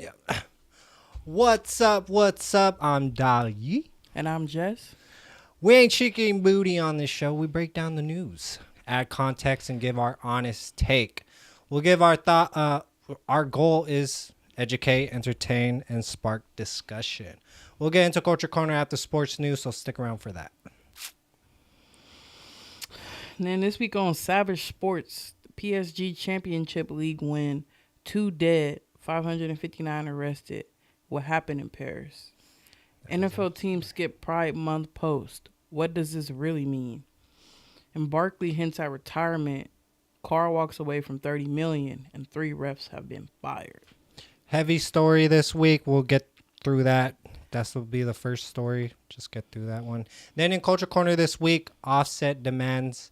Yeah. What's up? What's up? I'm Dolly. And I'm Jess. We ain't chicken booty on this show. We break down the news, add context, and give our honest take. We'll give our thought. Our goal is educate, entertain, and spark discussion. We'll get into Culture Corner after sports news, so stick around for that. And then this week on Savage Sports, PSG Championship League win, 2 dead, 559 arrested. What happened in Paris? NFL team skip Pride Month post. What does this really mean? And Barkley hints at retirement. Carr walks away from $30 million, and 3 refs have been fired. Heavy story this week. We'll get through that. That will be the first story. Just get through that one. Then in Culture Corner this week, Offset demands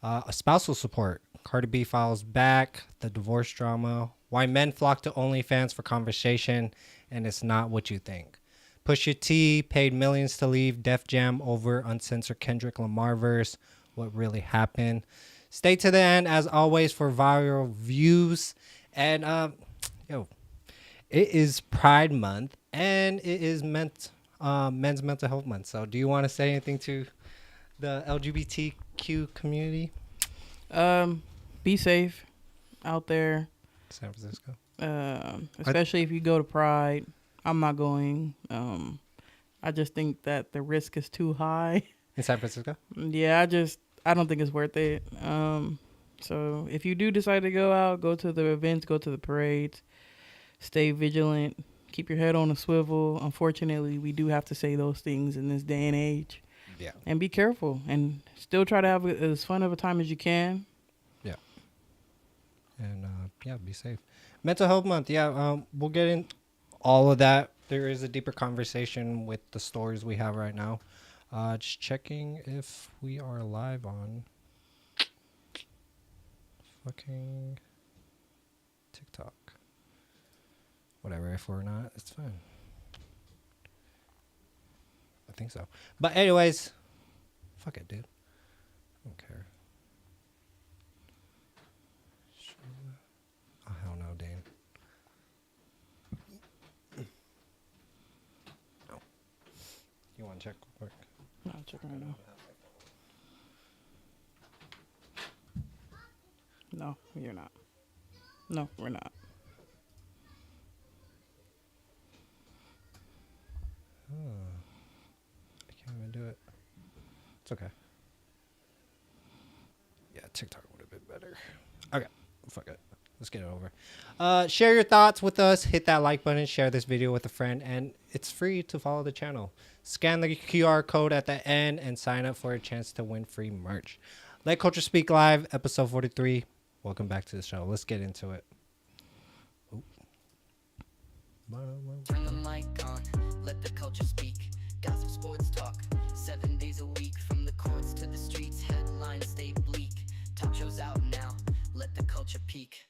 a spousal support. Cardi-B files back. The divorce drama. Why men flock to OnlyFans for conversation, and it's not what you think. Pusha T paid millions to leave Def Jam over Uncensored Kendrick Lamar verse. What really happened? Stay to the end as always for viral views. And it is Pride Month and it is Men's Mental Health Month. So do you want to say anything to the LGBTQ community? Be safe out there. San Francisco. Especially if you go to Pride. I'm not going. I just think that the risk is too high. In San Francisco? Yeah, I don't think it's worth it. So if you do decide to go out, go to the events, go to the parades, stay vigilant, keep your head on a swivel. Unfortunately, we do have to say those things in this day and age. Yeah. And be careful and still try to have as fun of a time as you can. Yeah. And be safe. Mental Health Month. Yeah. We'll get in all of that. There is a deeper conversation with the stories we have right now. Just checking if we are live on fucking TikTok. Whatever, if we're not, it's fine. I think so. But anyways, fuck it, dude. I don't care. Oh, hell no, Dane. Oh. You want to check real quick? No, I'm checking right now. No, you're not. No, we're not. I can't even do it. It's okay. Yeah, TikTok would have been better. Okay, fuck it. Let's get it over. Share your thoughts with us. Hit that like button. Share this video with a friend. And it's free to follow the channel. Scan the QR code at the end and sign up for a chance to win free merch. Let Culture Speak Live, episode 43. Welcome back to the show. Let's get into it. Ooh. Turn the mic on. Let the culture speak. Gossip, sports talk. 7 days a week. From the courts to the streets. Headlines stay bleak. Talk shows out now. Let the culture peak.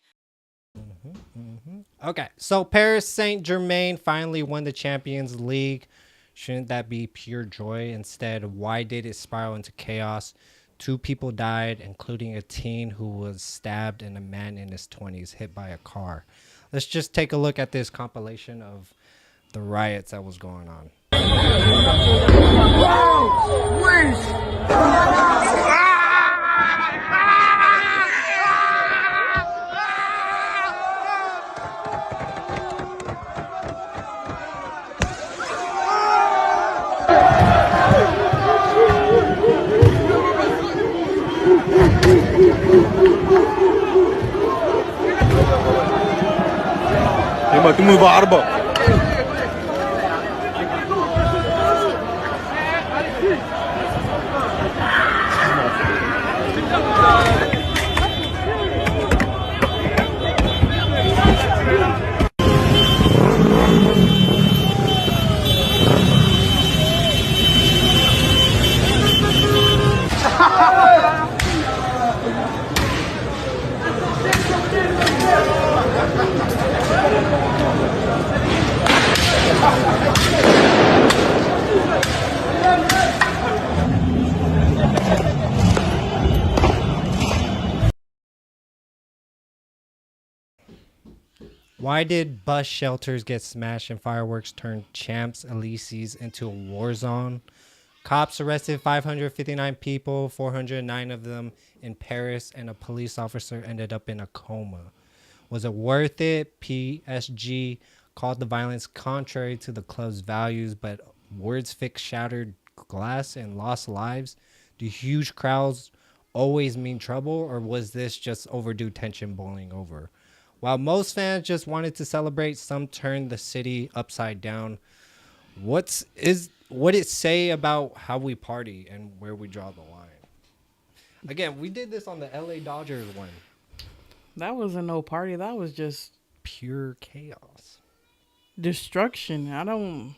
Okay, so Paris Saint-Germain finally won the Champions League. Shouldn't that be pure joy? Instead, why did it spiral into chaos? 2 people died, including a teen who was stabbed and a man in his 20s hit by a car. Let's just take a look at this compilation of the riots that was going on. تمو بعربة Why did bus shelters get smashed and fireworks turned Champs Elysees into a war zone? Cops arrested 559 people, 409 of them in Paris, and a police officer ended up in a coma. Was it worth it? PSG called the violence contrary to the club's values, but words fixed shattered glass and lost lives. Do huge crowds always mean trouble, or was this just overdue tension boiling over? While most fans just wanted to celebrate, some turned the city upside down. What it say about how we party and where we draw the line? Again, we did this on the LA Dodgers one. That wasn't no party. That was just Pure chaos. destruction.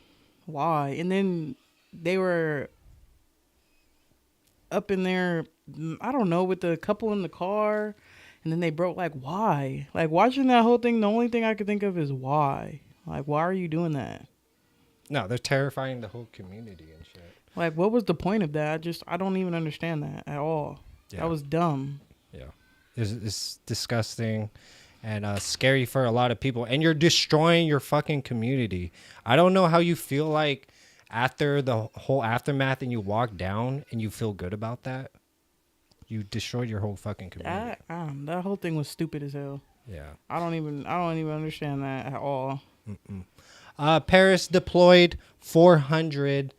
Why? And then they were up in there, I don't know, with the couple in the car. And then they broke, like, why? Like, watching that whole thing, the only thing I could think of is why. Like, why are you doing that? No, they're terrifying the whole community and shit. Like, what was the point of that? I don't even understand that at all. Yeah. That was dumb. Yeah. It's disgusting and scary for a lot of people. And you're destroying your fucking community. I don't know how you feel like after the whole aftermath and you walk down and you feel good about that. You destroyed your whole fucking community. That whole thing was stupid as hell. Yeah. I don't even understand that at all. Paris deployed 5,400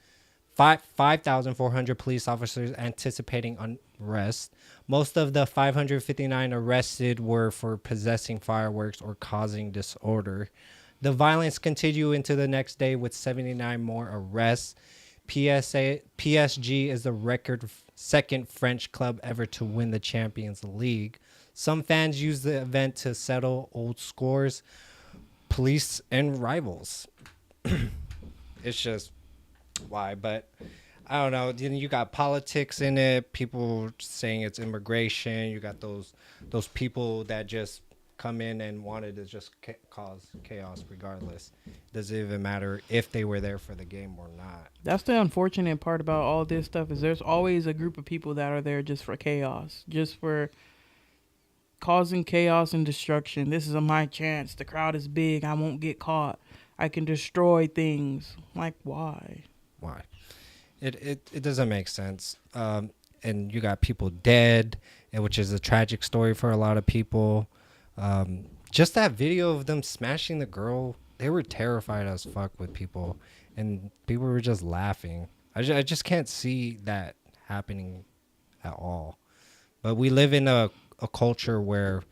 police officers anticipating unrest. Most of the 559 arrested were for possessing fireworks or causing disorder. The violence continued into the next day with 79 more arrests. PSG is the record second French club ever to win the Champions League. Some fans use the event to settle old scores, police and rivals. It's just why, but I don't know. Then you got politics in it. People saying it's immigration. You got those people that just come in and wanted to just cause chaos regardless. Doesn't even matter if they were there for the game or not. That's the unfortunate part about all this stuff is there's always a group of people that are there just for chaos, just for causing chaos and destruction. This is my chance. The crowd is big. I won't get caught. I can destroy things. Like, why? Why? It doesn't make sense. And you got people dead, which is a tragic story for a lot of people. Just that video of them smashing the girl, they were terrified as fuck with people, and people were just laughing. I just can't see that happening at all. But we live in a culture where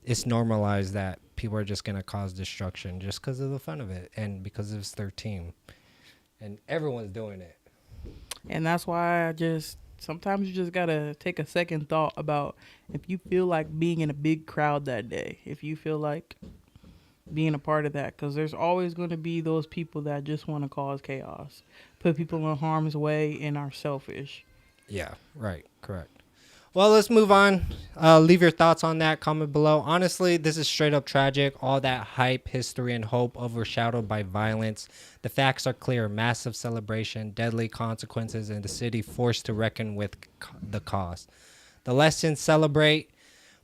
it's normalized that people are just going to cause destruction just because of the fun of it and because it's their team. And everyone's doing it. And that's why sometimes you just got to take a second thought about if you feel like being in a big crowd that day, if you feel like being a part of that, because there's always going to be those people that just want to cause chaos, put people in harm's way, and are selfish. Yeah, right, correct. Well, let's move on. Leave your thoughts on that. Comment below. Honestly, this is straight up tragic. All that hype, history, and hope overshadowed by violence. The facts are clear. Massive celebration, deadly consequences, and the city forced to reckon with the cost. The lesson: celebrate,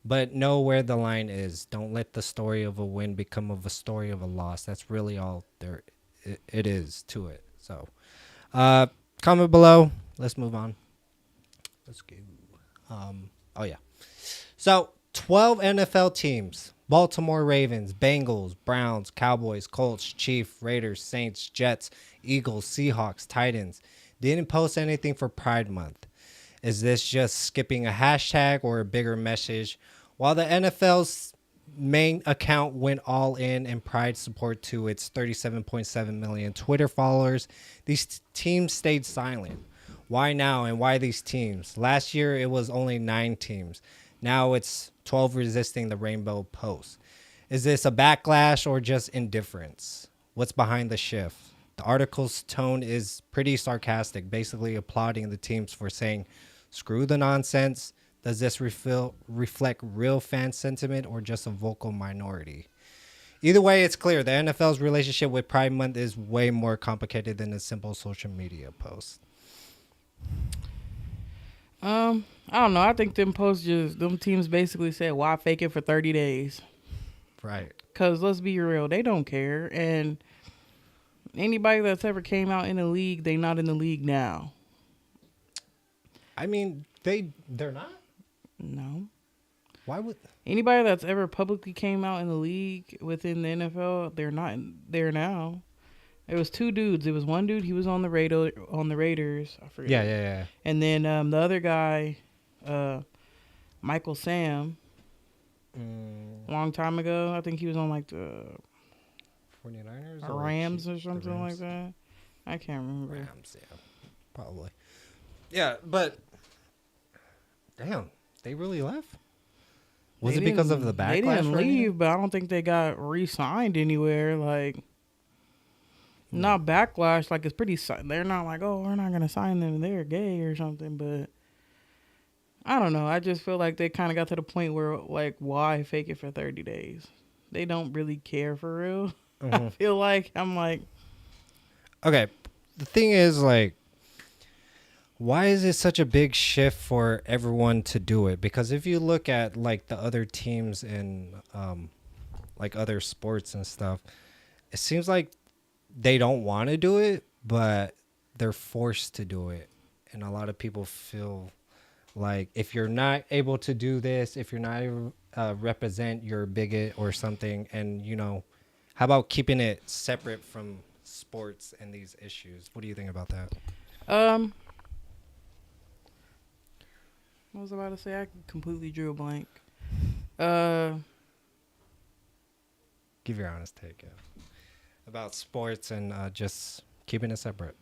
but know where the line is. Don't let the story of a win become a story of a loss. That's really all there it is to it. So, comment below. Let's move on. Let's go. So 12 NFL teams: Baltimore Ravens, Bengals, Browns, Cowboys, Colts, Chiefs, Raiders, Saints, Jets, Eagles, Seahawks, Titans didn't post anything for Pride Month. Is this just skipping a hashtag or a bigger message? While the NFL's main account went all in and Pride support to its 37.7 million Twitter followers, these teams stayed silent. Why now, and why these teams? Last year, it was only 9 teams. Now it's 12 resisting the rainbow post. Is this a backlash or just indifference? What's behind the shift? The article's tone is pretty sarcastic, basically applauding the teams for saying, screw the nonsense. Does this reflect real fan sentiment or just a vocal minority? Either way, it's clear the NFL's relationship with Pride Month is way more complicated than a simple social media post. I don't know. I think them teams basically said, why fake it for 30 days? Right. Because let's be real, they don't care. And anybody that's ever came out in the league, they not in the league now. I mean, they're not? No. Why would... Anybody that's ever publicly came out in the league within the NFL, they're not there now. It was two dudes. It was one dude, he was on the Raiders. I forget. Yeah. And then the other guy, Michael Sam, a long time ago. I think he was on like the 49ers? or Rams or something like that. I can't remember. Rams, yeah. Probably. Yeah, but damn, they really left? Was it because of the backlash? They didn't leave, but I don't think they got re-signed anywhere. Like, not backlash. Like, it's pretty... They're not like, oh, we're not going to sign them. They're gay or something. But I don't know. I just feel like they kind of got to the point where, like, why fake it for 30 days? They don't really care for real. I feel like... I'm like... Okay. The thing is, like, why is it such a big shift for everyone to do it? Because if you look at like the other teams in like other sports and stuff, it seems like they don't want to do it, but they're forced to do it. And a lot of people feel like if you're not able to do this, if you're not able to represent, you're a bigot or something. And, you know, how about keeping it separate from sports and these issues? What do you think about that? What was I about to say? I completely drew a blank. Give your honest take, yeah. About sports and just keeping it separate.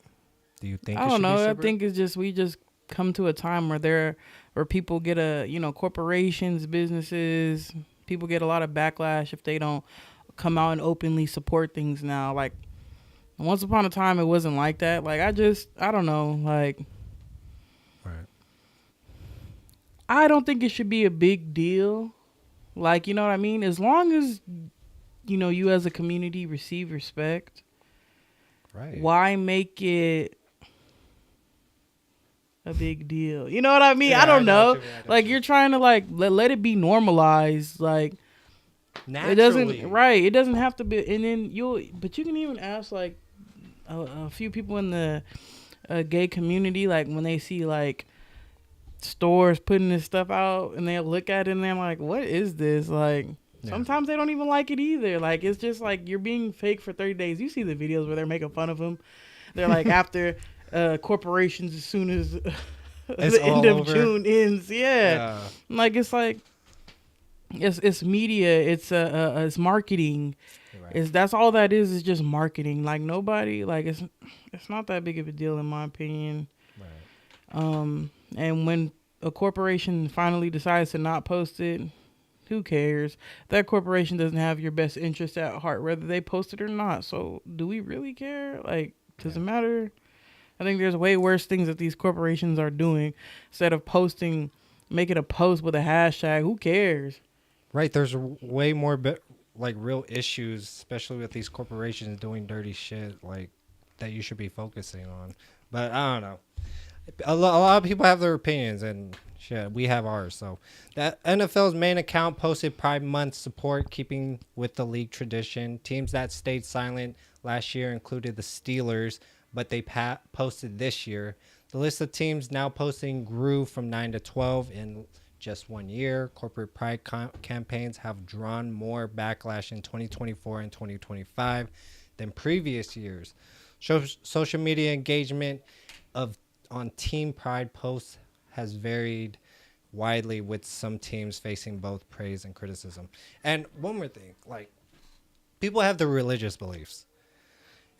Do you think? I it don't should know. be I separate? think it's just we just come to a time where people get corporations, businesses, people get a lot of backlash if they don't come out and openly support things now. Like once upon a time, it wasn't like that. Like I don't know. Like. Right. I don't think it should be a big deal. Like, you know what I mean? As long as, you know, you as a community receive respect. Right. Why make it a big deal? You know what I mean? Yeah, I don't know. Like, you're trying to, like, let it be normalized. Like, naturally. It doesn't have to be. And then but you can even ask, like, a few people in the gay community, like, when they see, like, stores putting this stuff out and they'll look at it and they're like, what is this? Like, sometimes they don't even like it either. Like, it's just like you're being fake for 30 days. You see the videos where they're making fun of them. They're like, after corporations, as soon as the end of June ends. Yeah. Like, it's like, it's media. It's marketing. Right. That's all that is just marketing. Like, nobody, like, it's not that big of a deal in my opinion. Right. And when a corporation finally decides to not post it, who cares? That corporation doesn't have your best interest at heart, whether they post it or not. So do we really care? Like, does it matter? I think there's way worse things that these corporations are doing. Instead of making a post with a hashtag, who cares? Right. There's way more like real issues, especially with these corporations doing dirty shit, like that you should be focusing on. But I don't know. A lot of people have their opinions, and shit, we have ours. So, that NFL's main account posted Pride Month support, keeping with the league tradition. Teams that stayed silent last year included the Steelers, but they posted this year. The list of teams now posting grew from 9 to 12 in just 1 year. Corporate pride campaigns have drawn more backlash in 2024 and 2025 than previous years. Social media engagement on team pride posts has varied widely, with some teams facing both praise and criticism. And one more thing, like, people have their religious beliefs,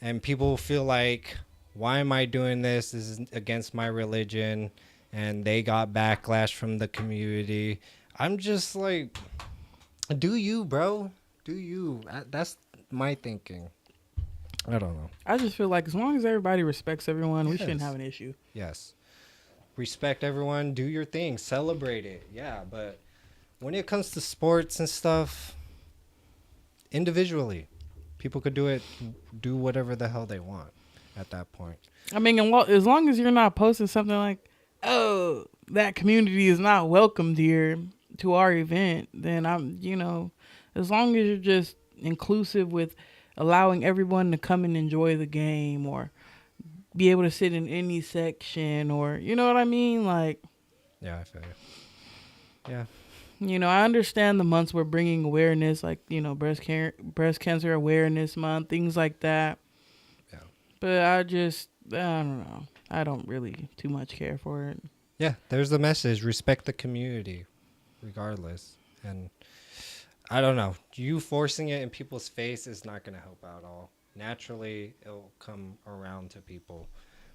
and people feel like, why am I doing this? This is against my religion, and they got backlash from the community. I'm just like, do you, bro? Do you? That's my thinking. I don't know. I just feel like as long as everybody respects everyone, we shouldn't have an issue. Yes. Respect everyone. Do your thing. Celebrate it. Yeah, but when it comes to sports and stuff, individually, people could do whatever the hell they want at that point. I mean, as long as you're not posting something like, oh, that community is not welcomed here to our event, then As long as you're just inclusive with allowing everyone to come and enjoy the game or be able to sit in any section or, you know what I mean? Like, Yeah, I feel you. Yeah. you know, I understand the months we're bringing awareness, like, you know, breast cancer awareness month, things like that. Yeah. But I don't know. I don't really too much care for it. Yeah, there's the message. Respect the community, regardless. And I don't know. You forcing it in people's face is not going to help out at all. Naturally, it'll come around to people.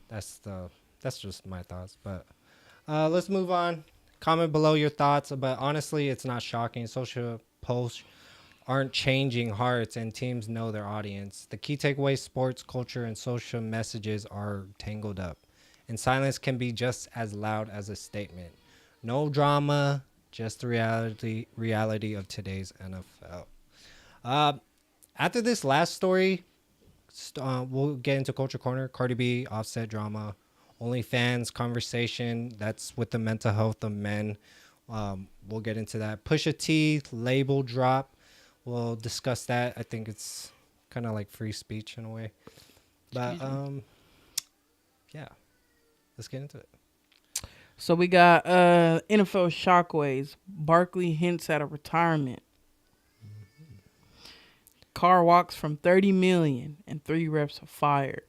That's just my thoughts. But let's move on. Comment below your thoughts. But honestly, it's not shocking. Social posts aren't changing hearts, and teams know their audience. The key takeaway: sports, culture, and social messages are tangled up, and silence can be just as loud as a statement. No drama, just the reality of today's NFL. After this last story, we'll get into Culture Corner. Cardi B, Offset drama, OnlyFans conversation. That's with the mental health of men. We'll get into that. Pusha T label drop. We'll discuss that. I think it's kind of like free speech in a way. But yeah, let's get into it. So we got NFL shockwaves. Barkley hints at a retirement. Carr walks from $30 million and 3 reps are fired.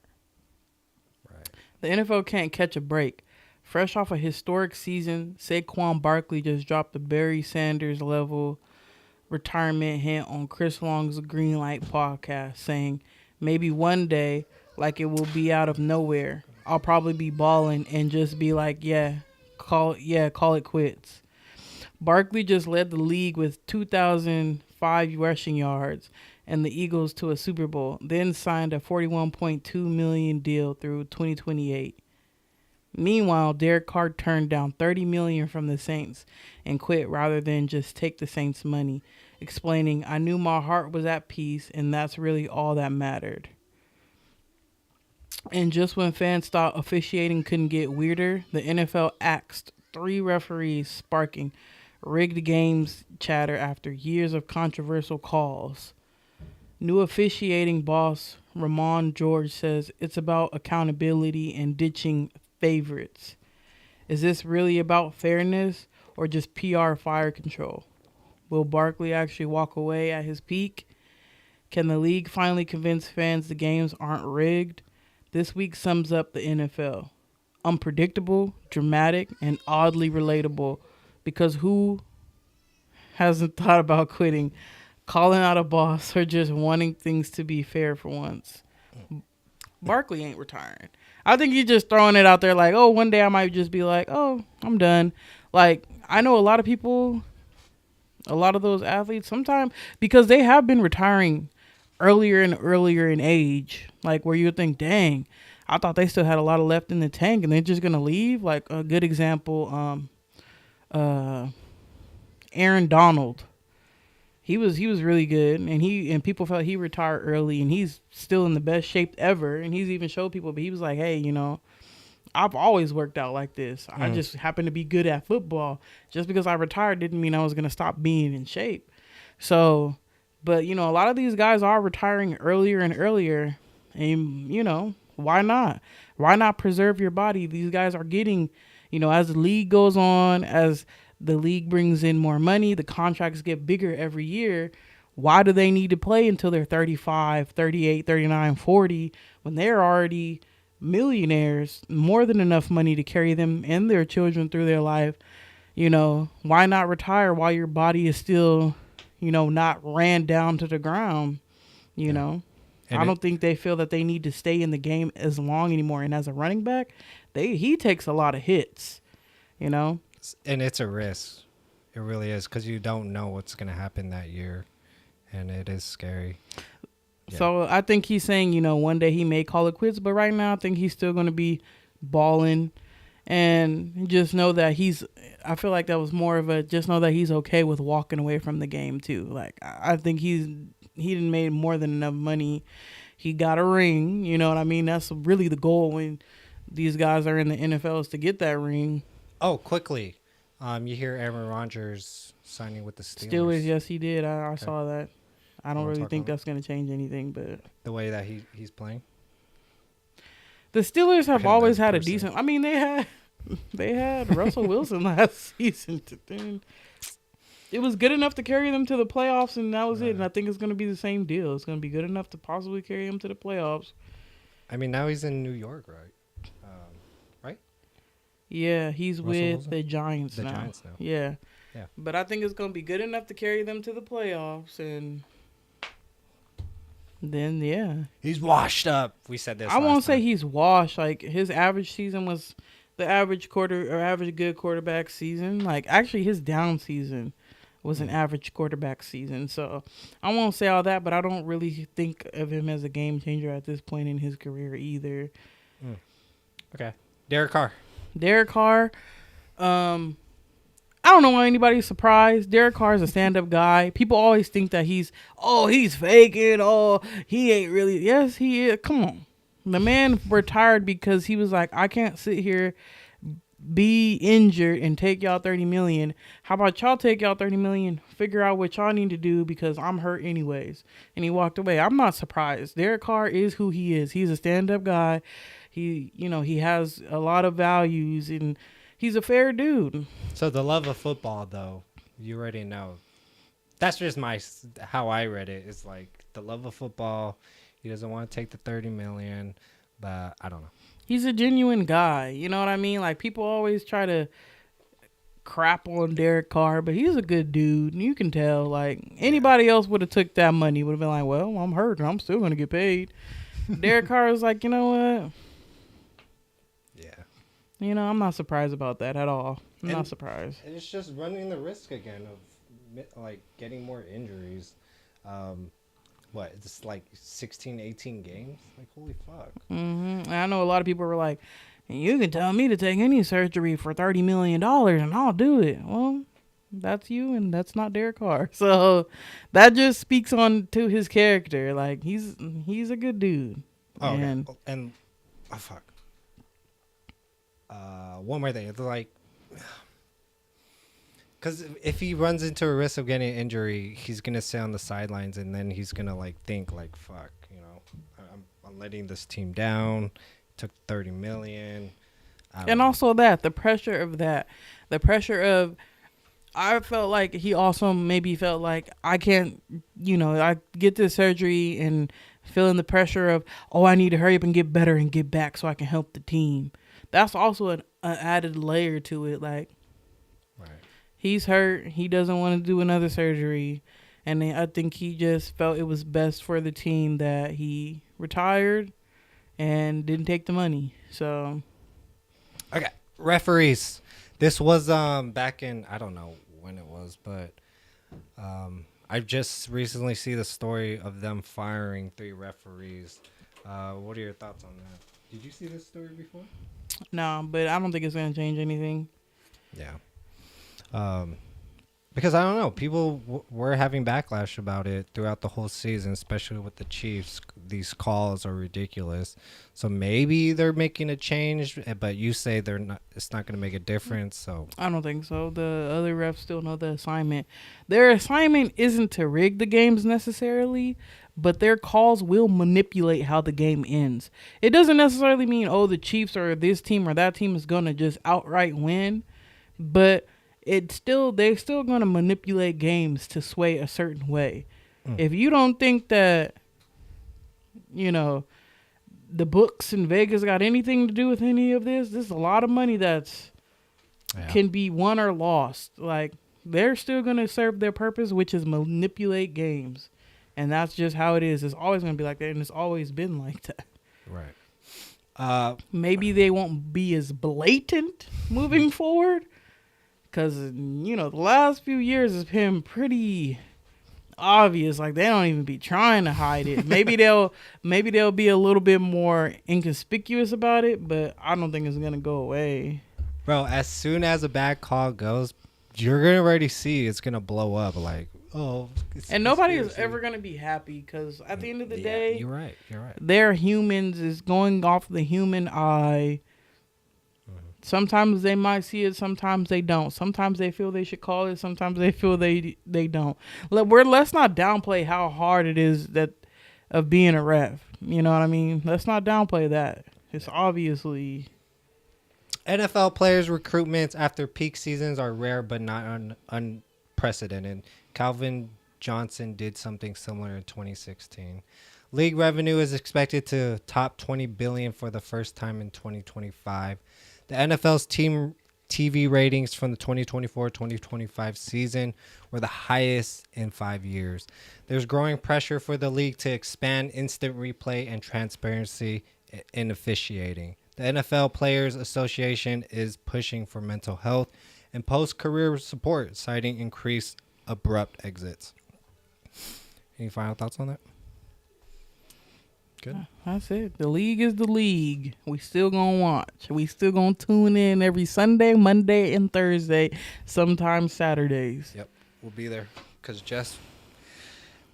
Right. The NFL can't catch a break. Fresh off a historic season, Saquon Barkley just dropped a Barry Sanders level retirement hint on Chris Long's Green Light podcast, saying maybe one day, like it will be out of nowhere, I'll probably be balling and just be like, call it quits. Barkley just led the league with 2,005 rushing yards and the Eagles to a Super Bowl, then signed a $41.2 million deal through 2028. Meanwhile, Derek Carr turned down $30 million from the Saints and quit rather than just take the Saints' money, explaining, I knew my heart was at peace and that's really all that mattered. And just when fans thought officiating couldn't get weirder, the NFL axed 3 referees, sparking rigged games chatter after years of controversial calls. New officiating boss Ramon George says it's about accountability and ditching favorites. Is this really about fairness or just PR fire control? Will Barkley actually walk away at his peak? Can the league finally convince fans the games aren't rigged? This week sums up the NFL. Unpredictable, dramatic, and oddly relatable, because who hasn't thought about quitting, calling out a boss, or just wanting things to be fair for once? Barkley ain't retiring. I think he's just throwing it out there like, oh, one day I might just be like, oh, I'm done. Like, I know a lot of people, a lot of those athletes, sometimes, because they have been retiring earlier and earlier in age, like where you would think, dang, I thought they still had a lot of left in the tank and they're just going to leave. Like a good example, Aaron Donald. He was really good, and people felt he retired early, and he's still in the best shape ever, and he's even showed people. But he was like, "Hey, you know, I've always worked out like this. I just happen to be good at football. Just because I retired didn't mean I was gonna stop being in shape." So, but you know, a lot of these guys are retiring earlier and earlier, and you know, why not? Why not preserve your body? These guys are getting, you know, as the league goes on, as the league brings in more money, the contracts get bigger every year. Why do they need to play until they're 35, 38, 39, 40 when they're already millionaires, more than enough money to carry them and their children through their life? You know, why not retire while your body is still, you know, not ran down to the ground, you know? And I don't think they feel that they need to stay in the game as long anymore. And as a running back, he takes a lot of hits, you know? And it's a risk. It really is, because you don't know what's going to happen that year, and it is scary. Yeah. So I think he's saying, you know, one day he may call it quits, but right now I think he's still going to be balling, and just know that I feel like that was more of a, just know that he's okay with walking away from the game too. Like, I think he done made more than enough money. He got a ring, you know what I mean? That's really the goal when these guys are in the NFL, is to get that ring. Oh, quickly. You hear Aaron Rodgers signing with the Steelers. Steelers, yes, he did. I Okay. saw that. I don't wanna really talk think about that's going to change anything, but The way that he's playing. the Steelers have Him always as a had a person. decent. I mean, they had Russell Wilson last season. It was good enough to carry them to the playoffs, and that was it. And I think it's going to be the same deal. It's going to be good enough to possibly carry them to the playoffs. I mean, now he's in New York, right? Right? Yeah, he's Russell with Wilson? the Giants The now. Giants now. Yeah. Yeah. But I think it's going to be good enough to carry them to the playoffs, and then He's washed up. We said this. I won't last say time. he's washed. Like, his average season was the average good quarterback season. Like, actually, his down season was an average quarterback season. So I won't say all that, but I don't really think of him as a game changer at this point in his career either. Okay. Derek Carr. Derek Carr, I don't know why anybody's surprised. Derek Carr is a stand-up guy. People always think that he's faking. Oh, he ain't really. Yes, he is. Come on. The man retired because he was like, I can't sit here, be injured, and take y'all $30 million. How about y'all take y'all $30 million, figure out what y'all need to do because I'm hurt anyways. And he walked away. I'm not surprised. Derek Carr is who he is. He's a stand-up guy. He has a lot of values, and he's a fair dude. So the love of football, though, you already know. That's just how I read it. It's like the love of football. He doesn't want to take the $30 million, but I don't know. He's a genuine guy. You know what I mean? Like, people always try to crap on Derek Carr, but he's a good dude. And you can tell, like, anybody else would have took that money, would have been like, well, I'm hurt and I'm still going to get paid. Derek Carr was like, you know what? Yeah. I'm not surprised about that at all. I'm not And surprised. It's just running the risk again of, like, getting more injuries. It's like 16, 18 games? Like, holy fuck. And I know a lot of people were like, you can tell me to take any surgery for $30 million and I'll do it. Well, that's you, and that's not Derek Carr. So that just speaks on to his character. Like, he's a good dude. Oh, and okay. And, oh, fuck. One more thing. It's like, because if he runs into a risk of getting an injury, he's going to sit on the sidelines, and then he's going to, like, think, like, fuck, I'm letting this team down. Took $30 million. And also the pressure of, I felt like he also maybe felt like I can't, I get this surgery and feeling the pressure of, I need to hurry up and get better and get back so I can help the team. That's also an added layer to it. Like, right. He's hurt. He doesn't want to do another surgery. And I think he just felt it was best for the team that he retired and didn't take the money. So, Okay, referees. This was back in, I don't know when it was, but I just recently see the story of them firing 3 referees. What are your thoughts on that? Did you see this story before? no, but I don't think it's going to change anything. Yeah. Because I don't know, people were having backlash about it throughout the whole season, especially with the Chiefs. These calls are ridiculous. So maybe they're making a change, but you say they're not. It's not going to make a difference. So I don't think so. The other refs still know the assignment. Their assignment isn't to rig the games necessarily, but their calls will manipulate how the game ends. It doesn't necessarily mean, the Chiefs or this team or that team is going to just outright win, but they're still going to manipulate games to sway a certain way. If you don't think that, the books in Vegas got anything to do with any of this, there's a lot of money that's can be won or lost. Like, they're still going to serve their purpose, which is manipulate games. And that's just how it is. It's always going to be like that, and it's always been like that. right. Maybe they won't be as blatant moving forward. Because, the last few years has been pretty obvious. Like, they don't even be trying to hide it. Maybe they'll be a little bit more inconspicuous about it, but I don't think it's going to go away. Bro, as soon as a bad call goes, you're going to already see it's going to blow up. Like, and nobody is ever going to be happy because at the end of the day, you're right. they're humans. Is going off the human eye. Sometimes they might see it, sometimes they don't. Sometimes they feel they should call it, sometimes they feel they don't. Let's not downplay how hard it is that of being a ref. You know what I mean? Let's not downplay that. It's obviously NFL players' recruitments after peak seasons are rare but not unprecedented. Calvin Johnson did something similar in 2016. League revenue is expected to top $20 billion for the first time in 2025. The NFL's team TV ratings from the 2024-2025 season were the highest in 5 years. There's growing pressure for the league to expand instant replay and transparency in officiating. The NFL Players Association is pushing for mental health and post-career support, citing increased abrupt exits. Any final thoughts on that? Good. That's it. The league is the league. We still gonna watch. We still gonna tune in every Sunday, Monday, and Thursday. Sometimes Saturdays. Yep, we'll be there because Jess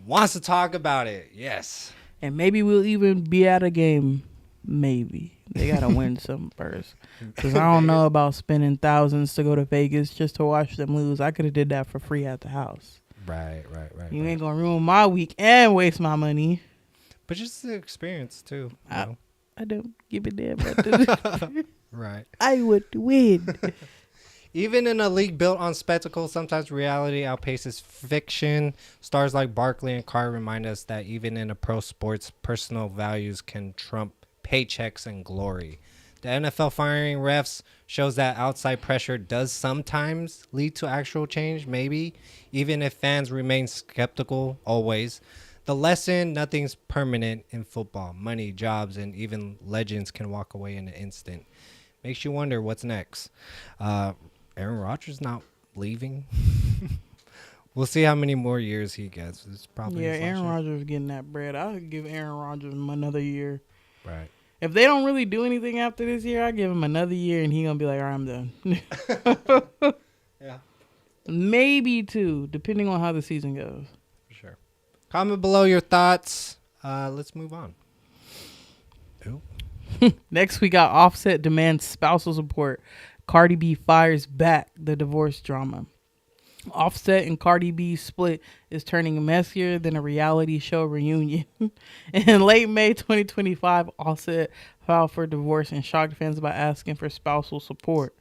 wants to talk about it. Yes. And maybe we'll even be at a game. Maybe. They gotta win some first. Because I don't know about spending thousands to go to Vegas just to watch them lose. I could have did that for free at the house. Right. You ain't gonna ruin my week and waste my money. But just the experience too. I don't give a damn. Right. I would win. Even in a league built on spectacle, sometimes reality outpaces fiction. Stars like Barkley and Carr remind us that even in a pro sports, personal values can trump paychecks and glory. The NFL firing refs shows that outside pressure does sometimes lead to actual change, maybe, even if fans remain skeptical always. The lesson, nothing's permanent in football. Money, jobs, and even legends can walk away in an instant. Makes you wonder what's next. Aaron Rodgers not leaving. We'll see how many more years he gets. It's probably Aaron Rodgers getting that bread. I would give Aaron Rodgers another year. Right. If they don't really do anything after this year, I give him another year and he gonna be like, all right, I'm done. Yeah. Maybe two, depending on how the season goes. For sure. Comment below your thoughts. Let's move on. Ooh. Next, we got Offset demands spousal support. Cardi B fires back the divorce drama. Offset and Cardi B's split is turning messier than a reality show reunion. In late May 2025, Offset filed for divorce and shocked fans by asking for spousal support.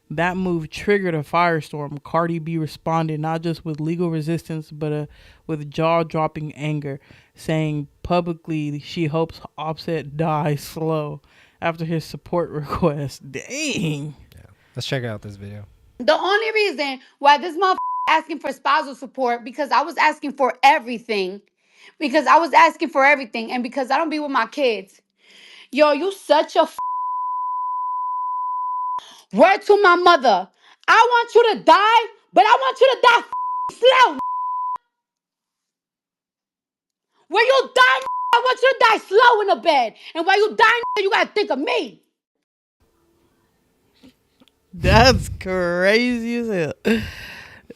That move triggered a firestorm. Cardi B responded not just with legal resistance, but with jaw-dropping anger, saying publicly she hopes Offset dies slow after his support request. Dang. Yeah. Let's check out this video. The only reason why this motherfucker asking for spousal support because I was asking for everything. Because I was asking for everything. And because I don't be with my kids. Yo, you such a word to my mother. I want you to die, but I want you to die slow. When you die, I want you to die slow in the bed. And while you die, you gotta think of me. That's crazy as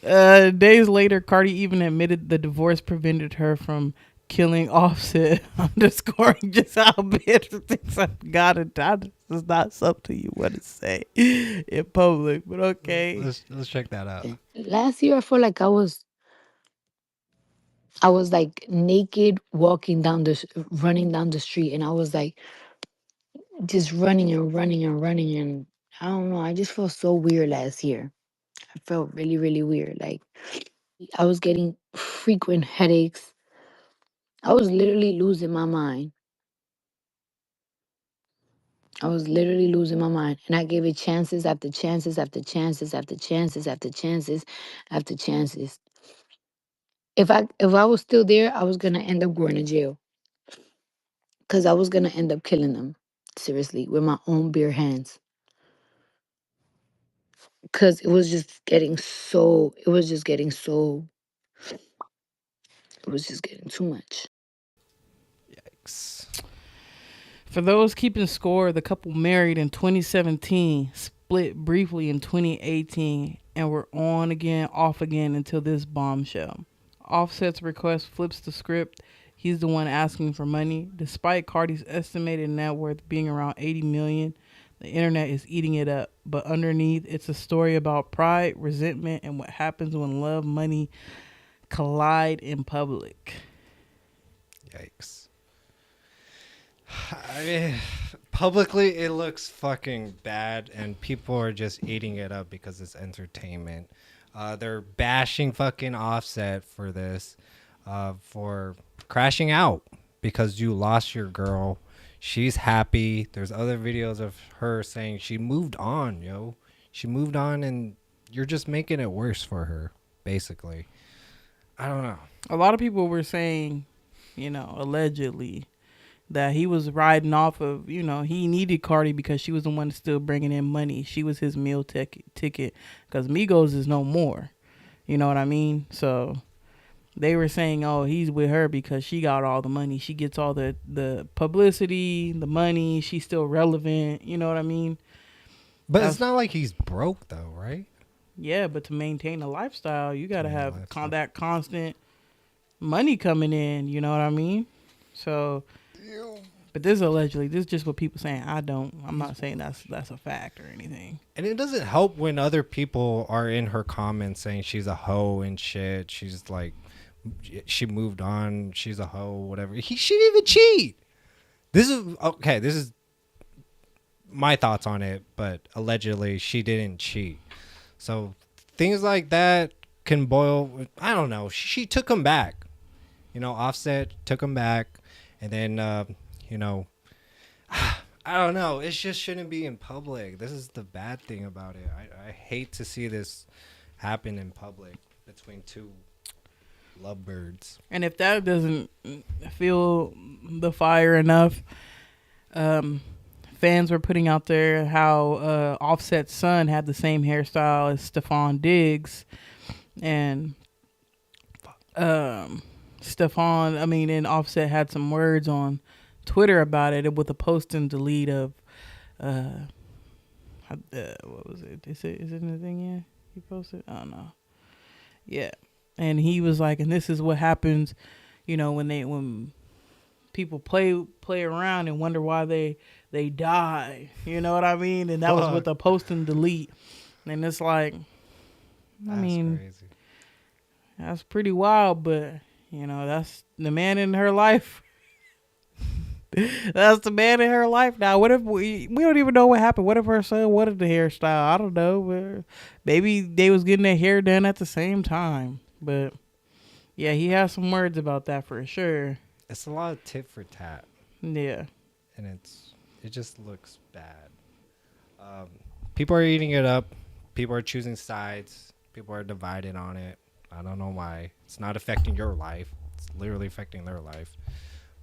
hell. Days later, Cardi even admitted the divorce prevented her from killing Offset, underscoring just how bad things have gotten. That is not something you want to say in public, but okay. Let's check that out. Last year, I felt like I was like naked walking running down the street. And I was like just running and running and running. And I don't know, I just felt so weird last year. I felt really, really weird. Like I was getting frequent headaches. I was literally losing my mind. I was literally losing my mind. And I gave it chances after chances after chances after chances after chances after chances. If I was still there, I was gonna end up going to jail. Because I was gonna end up killing them. Seriously, with my own bare hands. Because it was just getting too much. Yikes. For those keeping score, the couple married in 2017, split briefly in 2018, and were on again, off again until this bombshell. Offset's request flips the script. He's the one asking for money. Despite Cardi's estimated net worth being around $80 million, The internet is eating it up, but underneath, it's a story about pride, resentment, and what happens when love, money collide in public. Yikes. I mean, publicly, it looks fucking bad, and people are just eating it up because it's entertainment. They're bashing fucking Offset for this, for crashing out because you lost your girl. She's happy. There's other videos of her saying she moved on, yo. She moved on, and you're just making it worse for her, basically. I don't know. A lot of people were saying, allegedly, that he was riding off of, he needed Cardi because she was the one still bringing in money. She was his meal ticket because Migos is no more. You know what I mean? So they were saying, oh, he's with her because she got all the money. She gets all the publicity, the money. She's still relevant. You know what I mean? But it's not like he's broke, though, right? Yeah, but to maintain a lifestyle, you got to have that constant money coming in. You know what I mean? So, but this is allegedly. This is just what people saying. I'm not saying that's a fact or anything. And it doesn't help when other people are in her comments saying she's a hoe and shit. She's like, she moved on. She's a hoe, whatever. She didn't even cheat. This is my thoughts on it, but allegedly she didn't cheat. So things like that can boil. I don't know. She took him back. Offset took him back. And then, I don't know. It just shouldn't be in public. This is the bad thing about it. I hate to see this happen in public between two lovebirds. And if that doesn't feel the fire enough, fans were putting out there how Offset's son had the same hairstyle as Stephon Diggs. And and Offset had some words on Twitter about it with a post and delete of what was it? Is it in the thing yet? He posted? I don't know. Yeah. And he was like, and this is what happens, when people play around and wonder why they die. You know what I mean? And that was with a post and delete. And it's like, That's crazy. That's pretty wild, but that's the man in her life. That's the man in her life now. What if we don't even know what happened? What if her son wanted the hairstyle? I don't know. But maybe they was getting their hair done at the same time. But yeah, he has some words about that for sure. It's a lot of tit for tat. Yeah. And it just looks bad. People are eating it up. People are choosing sides. People are divided on it. I don't know why. It's not affecting your life. It's literally affecting their life.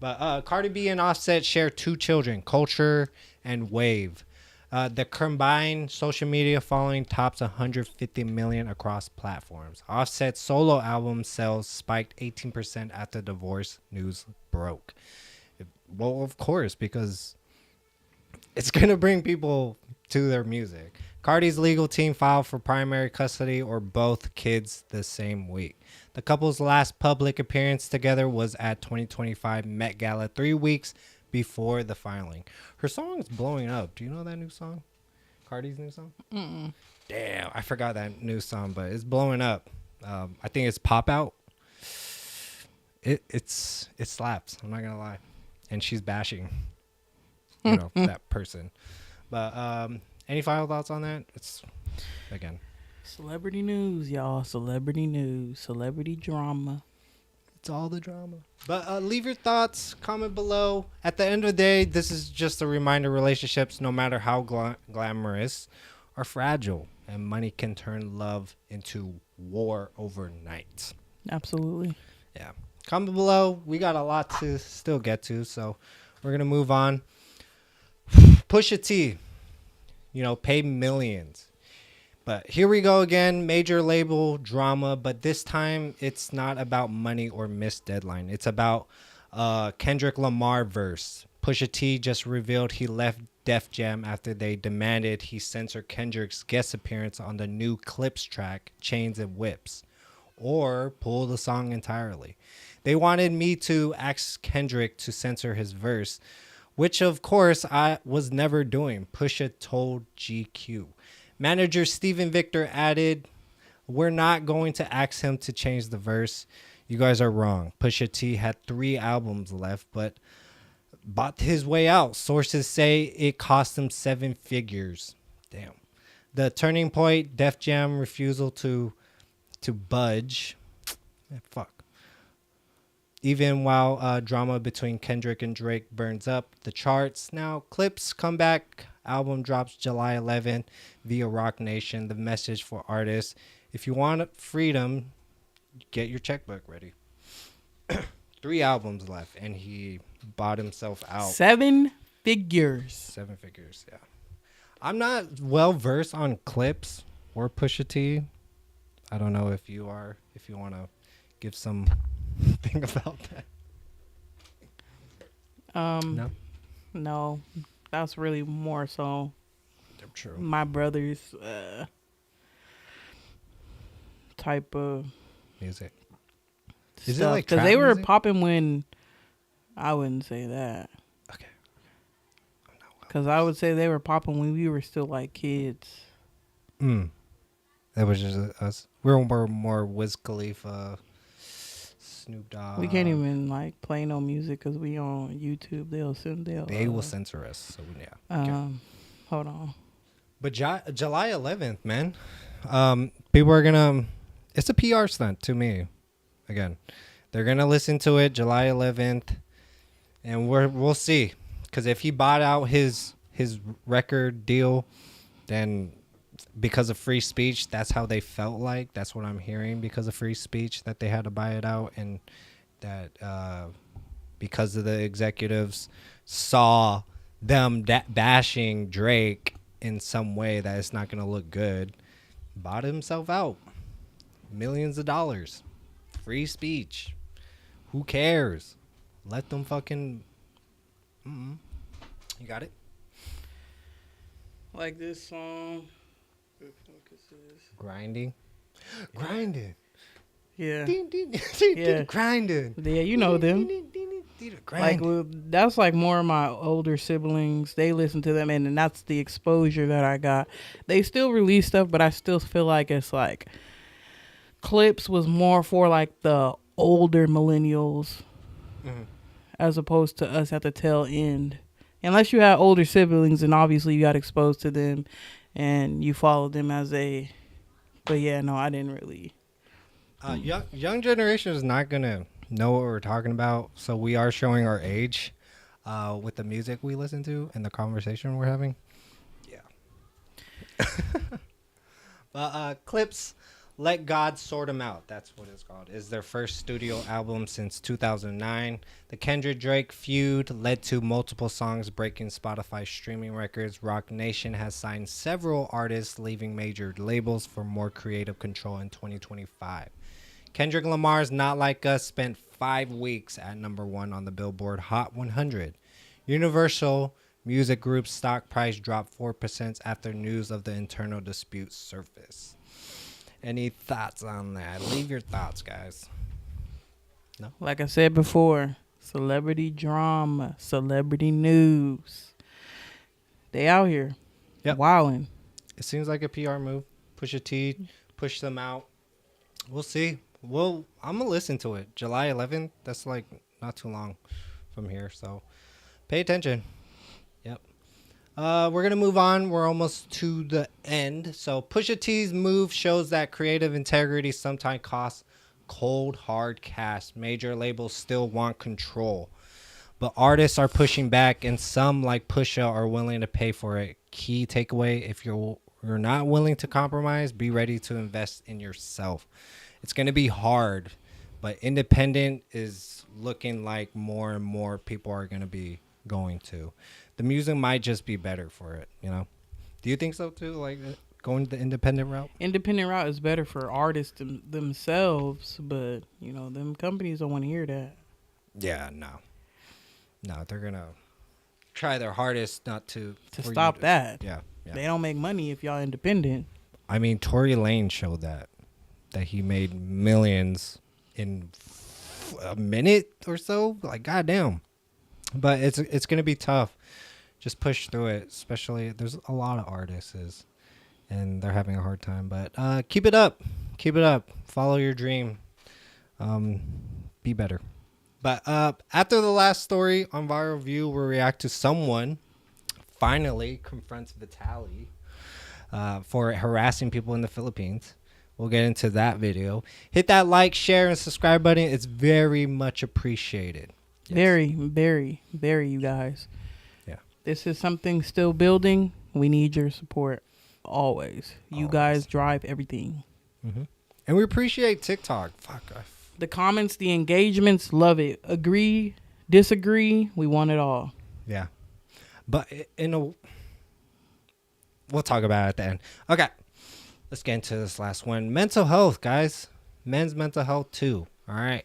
But Cardi B and Offset share 2 children, Culture and Wave. The combined social media following tops 150 million across platforms. Offset's solo album sales spiked 18% after divorce news broke. Well, of course, because it's going to bring people to their music. Cardi's legal team filed for primary custody or both kids the same week. The couple's last public appearance together was at 2025 Met Gala 3 weeks before the filing. Her song is blowing up. Do you know that new song? Cardi's new song? Mm-mm. Damn, I forgot that new song, but it's blowing up. I think it's Pop Out. It slaps. I'm not gonna lie, and she's bashing, that person. But any final thoughts on that? It's again. Celebrity news, y'all. Celebrity news. Celebrity drama. It's all the drama. But leave your thoughts, comment below. At the end of the day, this is just a reminder: relationships, no matter how glamorous, are fragile, and money can turn love into war overnight. Absolutely. Yeah. Comment below. We got a lot to still get to, so we're gonna move on. Pusha T, paid millions. But here we go again, major label drama, but this time it's not about money or missed deadline. It's about Kendrick Lamar verse. Pusha T just revealed he left Def Jam after they demanded he censor Kendrick's guest appearance on the new Clips track, Chains and Whips, or pull the song entirely. They wanted me to ask Kendrick to censor his verse, which of course I was never doing. Pusha told GQ. Manager Steven Victor added, "We're not going to ask him to change the verse. You guys are wrong. Pusha T had 3 albums left, but bought his way out. Sources say it cost him 7 figures. Damn. The turning point, Def Jam refusal to budge. Fuck. Even while drama between Kendrick and Drake burns up the charts. Now, Clips comeback album drops July 11th via Rock Nation. The message for artists: if you want freedom, get your checkbook ready. 3 albums left, and he bought himself out. 7 figures. 7 figures, yeah. I'm not well versed on Clips or Pusha T. I don't know if you are. If you want to give some thing about that. No, that's really more so True. my brother's type of Music. stuff. Is it like because trap they were music? popping when I wouldn't say that. Okay. Because I would say they were popping when we were still like kids. That was just us. We were more Wiz Khalifa, Snoop Dogg. We can't even like play no music because we on YouTube. They will censor us. So yeah. Okay. Hold on. But July 11th, man. People are gonna. It's a PR stunt to me. Again, they're gonna listen to it July 11th, and we'll see. Because if he bought out his record deal, then because of free speech, that's how they felt like. That's what I'm hearing, because of free speech, that they had to buy it out, and that because of the executives saw them bashing Drake in some way that it's not going to look good, bought himself out. Millions of dollars. Free speech. Who cares? Let them fucking... You got it? Like this song. Grinding. Grinding. Yeah. Yeah. Grinding. Yeah, you know them. Like, Grinding. well, that's like more of my older siblings. They listen to them, and that's the exposure that I got. They still release stuff, but I still feel like it's like Clips was more for like the older millennials, as opposed to us at the tail end. Unless you had older siblings, and obviously you got exposed to them, and you followed them as a. But yeah, no, I didn't really. Young generation is not gonna know what we're talking about, so we are showing our age with the music we listen to and the conversation we're having. Yeah. But Clips, Let God Sort 'Em Out, that's what it's called, is their first studio album since 2009. The Kendrick Drake feud led to multiple songs breaking Spotify streaming records. Rock Nation has signed several artists, leaving major labels for more creative control in 2025. Kendrick Lamar's Not Like Us spent 5 weeks at #1 on the Billboard Hot 100. Universal Music Group's stock price dropped 4% after news of the internal dispute surfaced. Any thoughts on that? Leave your thoughts, guys. No? Like I said before, celebrity drama, celebrity news. They out here. Yep. Wilding. It seems like a PR move. Pusha T, push them out. We'll see. I'm going to listen to it. July 11th, that's like not too long from here, so pay attention. Yep. We're going to move on. We're almost to the end. So Pusha T's move shows that creative integrity sometimes costs cold, hard cash. Major labels still want control, but artists are pushing back, and some, like Pusha, are willing to pay for it. Key takeaway: if you're not willing to compromise, be ready to invest in yourself. It's going to be hard, but independent is looking like more and more people are going to be going to. The music might just be better for it, you know? Do you think so too? Like going the independent route? Independent route is better for artists themselves, but you know, them companies don't want to hear that. Yeah, no, they're going to try their hardest not to stop that. Yeah. They don't make money if y'all independent. I mean, Tory Lanez showed that he made millions in a minute or so. Like, goddamn. But it's gonna be tough. Just push through it. Especially there's a lot of artists and they're having a hard time. But keep it up. Keep it up. Follow your dream. Be better. But after the last story on Viral View, we'll react to someone finally confronts Vitaly for harassing people in the Philippines. We'll get into that video. Hit that like, share, and subscribe button. It's very much appreciated. Yes. Very, very, very, you guys. Yeah. This is something still building. We need your support always. You guys drive everything. Mm-hmm. And we appreciate TikTok. Fuck. The comments, the engagements, love it. Agree, disagree, we want it all. Yeah. But we'll talk about it at the end. Okay. Let's get into this last one. Mental health, guys. Men's mental health too. All right.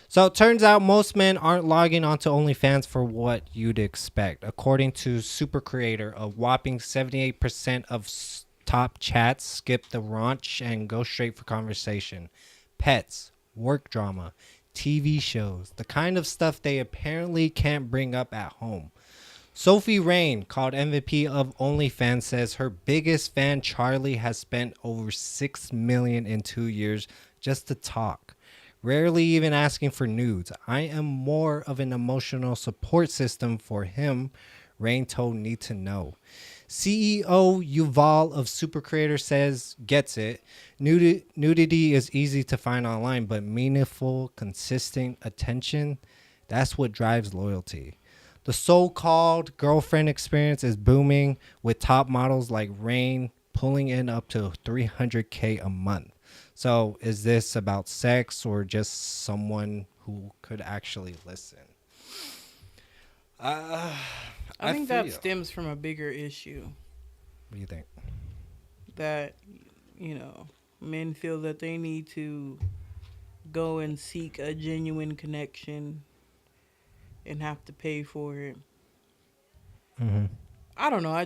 So it turns out most men aren't logging onto OnlyFans for what you'd expect. According to Super Creator, a whopping 78% of top chats skip the raunch and go straight for conversation. Pets, work drama, TV shows, the kind of stuff they apparently can't bring up at home. Sophie Rain, called MVP of OnlyFans, says her biggest fan, Charlie, has spent over $6 million in 2 years just to talk, rarely even asking for nudes. I am more of an emotional support system for him, Rain told Need to Know. CEO Yuval of Super Creator says, gets it. Nudity is easy to find online, but meaningful, consistent attention, that's what drives loyalty. The so-called girlfriend experience is booming, with top models like Rain pulling in up to $300K a month. So is this about sex or just someone who could actually listen? I think that stems from a bigger issue. What do you think? That, men feel that they need to go and seek a genuine connection and have to pay for it. Mm-hmm. I don't know.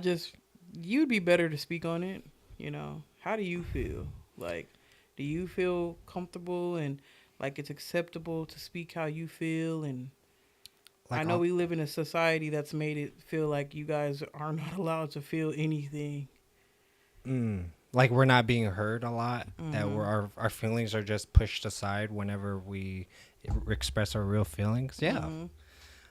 You'd be better to speak on it. How do you feel? Like, do you feel comfortable and like it's acceptable to speak how you feel? And like, I know we live in a society that's made it feel like you guys are not allowed to feel anything. Like we're not being heard a lot. Mm-hmm. That our feelings are just pushed aside whenever we express our real feelings. Yeah. Mm-hmm.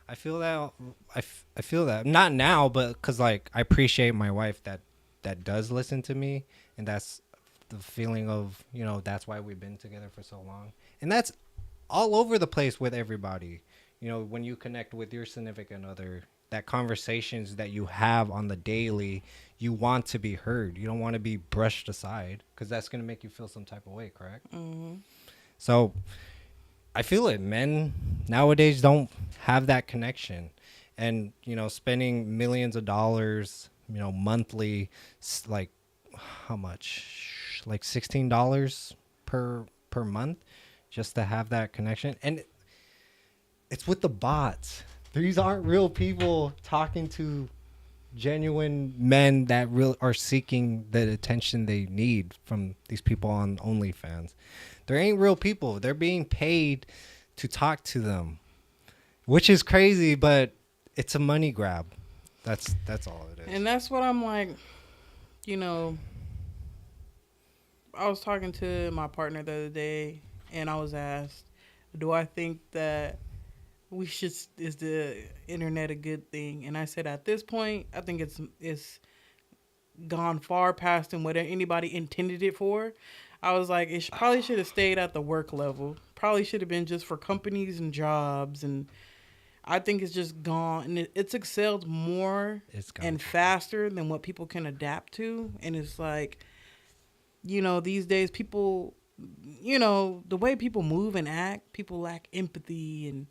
I feel that. I feel that. Not now, but because like I appreciate my wife that does listen to me, and that's the feeling of that's why we've been together for so long, and that's all over the place with everybody. When you connect with your significant other, that conversations that you have on the daily, you want to be heard. You don't want to be brushed aside because that's gonna make you feel some type of way, correct? Mm-hmm. So. I feel it. Men nowadays don't have that connection, and spending millions of dollars, monthly, like how much, like $16 per month, just to have that connection, and it's with the bots. These aren't real people talking to genuine men that really are seeking the attention they need from these people on OnlyFans. There ain't real people. They're being paid to talk to them, which is crazy, but it's a money grab. That's all it is. And that's what I'm like, I was talking to my partner the other day, and I was asked, do I think that is the internet a good thing? And I said, at this point, I think it's gone far past than what anybody intended it for. I was like, it probably should have stayed at the work level. Probably should have been just for companies and jobs. And I think it's just gone. And it's excelled more and faster than what people can adapt to. And it's like, these days people, the way people move and act, people lack empathy